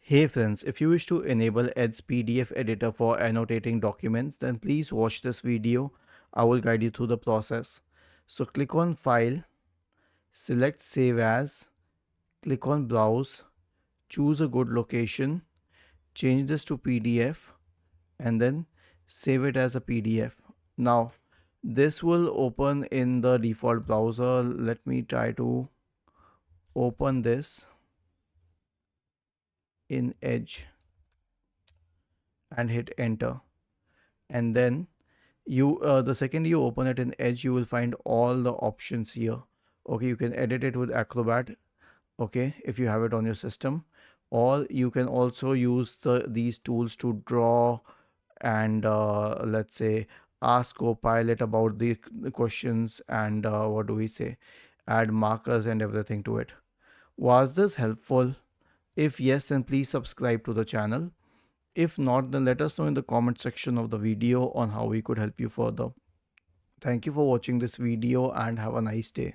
Hey friends, if you wish to enable Ed's PDF editor for annotating documents, then please watch this video. I will guide you through the process. So click on File, select Save As, click on Browse, choose a good location, change this to PDF, and then save it as a PDF. Now, this will open in the default browser. Let me try to open this in Edge and hit enter. And then the second you open it in Edge, you will find all the options here. Okay, you can edit it with Acrobat, okay, if you have it on your system, or you can also use these tools to draw and let's say ask Copilot about the questions and what do we say, add markers and everything to it. Was this helpful? If yes, then please subscribe to the channel. If not, then let us know in the comment section of the video on how we could help you further. Thank you for watching this video and have a nice day.